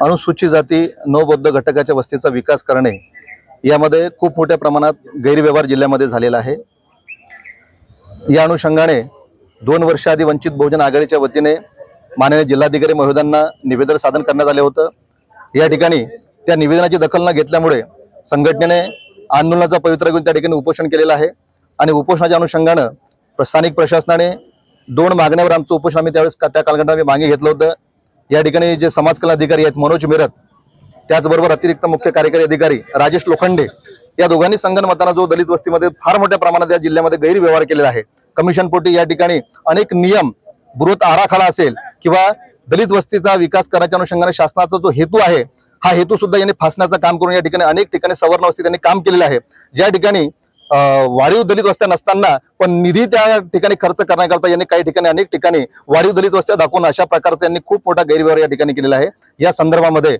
अनुसूचित जाती नवबौद्ध घटकाच्या वस्तीचा विकास करणे यामध्ये खूप मोठ्या प्रमाणात गैरव्यवहार जिल्ह्यामध्ये झालेला आहे। या अनुषंगाने 2 वर्ष आधी वंचित बहुजन आघाडीच्या वतीने माननीय जिल्हाधिकारी महोदयांना निवेदन सादर करण्यात आले होतं। या ठिकाणी त्या निवेदनाची दखल न घेतल्यामुळे संघटनेने आंदोलनाचा पवित्रा घेऊन त्या ठिकाणी उपोषण केलेलं आहे आणि उपोषणाच्या अनुषंगाने स्थानिक प्रशासनाने 2 मागण्यावर आमचं उपोषण आम्ही त्यावेळेस त्या कालखंडात आम्ही मागे घेतलं होतं। या ठिकाणी जे समाज कल्याण अधिकारी आहेत मनोज मिरत, त्याचबरोबर अतिरिक्त मुख्य कार्यकारी अधिकारी राजेश लोखंडे, या दोघांनी संगनमताना जो दलित वस्तीमध्ये फार मोठ्या प्रमाणात या जिल्ह्यामध्ये गैरव्यवहार केलेला आहे। कमिशनपोटी या ठिकाणी अनेक नियम बृहत आराखडा असेल किंवा दलित वस्तीचा विकास करण्याच्या अनुषंगाने शासनाचा जो हेतू आहे हा हेतू सुद्धा यांनी फासण्याचं काम करून या ठिकाणी अनेक ठिकाणी सवर्ण वस्ती त्यांनी काम केलेलं आहे। ज्या ठिकाणी वाढीव दलित वस्त्या नसताना पण निधी त्या ठिकाणी खर्च करण्याकरता यांनी काही ठिकाणी अनेक ठिकाणी वाढीव दलित वस्त्या दाखवून अशा प्रकारचा यांनी खूप मोठा गैरव्यवहार या ठिकाणी केलेला आहे। या संदर्भामध्ये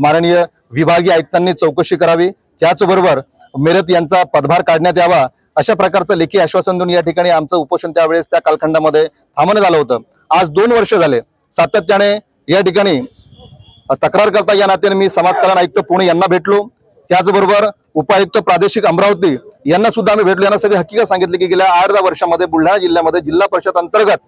माननीय विभागीय आयुक्तांनी चौकशी करावी, त्याचबरोबर मेरत यांचा पदभार काढण्यात यावा अशा प्रकारचं लेखी आश्वासन देऊन या ठिकाणी आमचं उपोषण त्यावेळेस त्या कालखंडामध्ये थांबवण्यात आलं होतं। आज 2 वर्ष झाले सातत्याने या ठिकाणी तक्रार करता या नात्याने मी समाज कल्याण आयुक्त पुणे यांना भेटलो, त्याचबरोबर उपायुक्त प्रादेशिक अमरावती यांना सुद्धा आम्ही भेटलो। यांना सगळी हकीकत सांगितली की गेल्या 8-10 वर्षामध्ये बुलढाणा जिल्ह्यामध्ये जिल्हा परिषद अंतर्गत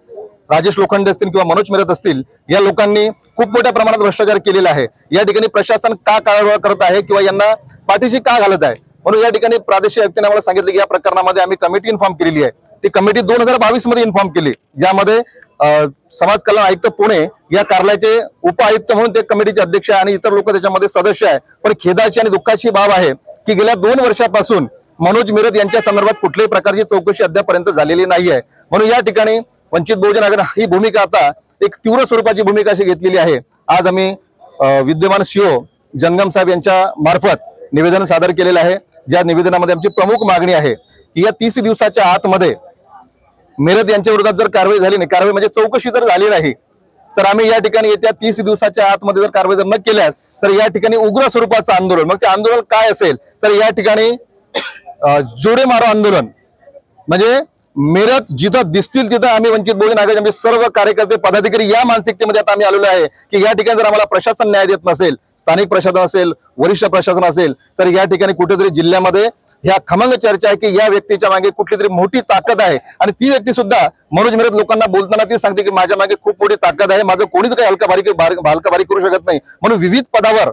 राजेश लोखंडे असतील किंवा मनोज मिरत असतील या लोकांनी खूप मोठ्या प्रमाणात भ्रष्टाचार केलेला आहे। या ठिकाणी प्रशासन का कारवाई करत आहे किंवा यांना पाठीशी का घालत आहे म्हणून या ठिकाणी प्रादेशिक आयुक्तांनी आम्हाला सांगितलं की या प्रकरणामध्ये आम्ही कमिटी इन्फॉर्म केलेली आहे। ती कमिटी 2022 मध्ये इन्फॉर्म केली, ज्यामध्ये समाज कल्याण आयुक्त पुणे या कार्यालयाचे उपायुक्त म्हणून ते कमिटीचे अध्यक्ष आणि इतर लोक त्याच्यामध्ये सदस्य आहे। पण खेदाची आणि दुःखाची बाब आहे की गेल्या 2 वर्षापासून मनोज मिरत यांच्या संदर्भात कुठल्याही प्रकारची चौकशी अद्यापर्यंत झालेली नाही आहे। म्हणून या ठिकाणी वंचित बहुजन आघाडी ही भूमिका आता एक तीव्र स्वरूपाची भूमिका अशी घेतलेली आहे। आज आम्ही विद्यमान सीओ जंगम साहेब यांच्या मार्फत निवेदन सादर केलेलं आहे, ज्या निवेदनामध्ये आमची प्रमुख मागणी आहे की या 30 दिवसाच्या आतमध्ये मेरत यांच्या विरोधात जर कारवाई झाली नाही, कारवाई म्हणजे चौकशी जर झाली नाही तर आम्ही या ठिकाणी येत्या 30 दिवसाच्या आतमध्ये जर कारवाई जर न केल्यास तर या ठिकाणी उग्र स्वरूपाचं आंदोलन, मग ते आंदोलन काय असेल तर या ठिकाणी जोडे मारो आंदोलन, म्हणजे मेरत जिथं दिसतील तिथं आम्ही वंचित बहुजन आघाडीचे म्हणजे सर्व कार्यकर्ते पदाधिकारी या मानसिकतेमध्ये आता आम्ही आलेलो आहे की या ठिकाणी जर आम्हाला प्रशासन न्याय देत नसेल, स्थानिक प्रशासन असेल, वरिष्ठ प्रशासन असेल, तर या ठिकाणी कुठेतरी जिल्ह्यामध्ये ह्या खमंग चर्चा आहे की या व्यक्तीच्या मागे कुठली तरी मोठी ताकद आहे आणि ती व्यक्ती सुद्धा मनोज मिरत लोकांना बोलताना ती सांगते की माझ्या मागे खूप मोठी ताकद आहे, माझं कोणीच काही हलकाबारी करू शकत नाही। म्हणून विविध पदावर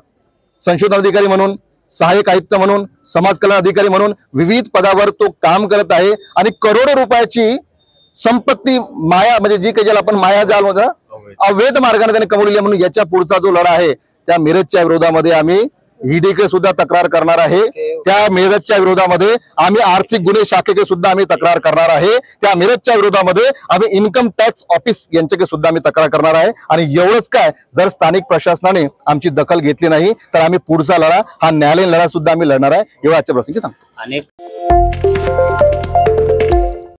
संशोधन अधिकारी म्हणून, सहाय्यक आयुक्त म्हणून, समाज कल्याण अधिकारी म्हणून विविध पदावर तो काम करत आहे आणि करोडो रुपयाची संपत्ती माया म्हणजे जी काही ज्याला आपण मायाजाल होता अवैध मार्गाने त्याने कमवलेली, म्हणून याच्या पुढचा जो लढा आहे त्या मेरतच्या विरोधामध्ये आम्ही ईडीकडे सुद्धा तक्रार करणार आहे। त्या मेरतच्या विरोधामध्ये आम्ही आर्थिक गुन्हे शाखेकडे सुद्धा आम्ही तक्रार करणार आहे। त्या मेरतच्या विरोधामध्ये आम्ही इन्कम टॅक्स ऑफिस यांच्याकडे सुद्धा आम्ही तक्रार करणार आहे। आणि एवढंच काय, जर स्थानिक प्रशासनाने आमची दखल घेतली नाही तर आम्ही पुढचा लढा हा न्यायालयीन लढा सुद्धा आम्ही लढणार आहे। एवढं आजच्या प्रसंगी सांगतो।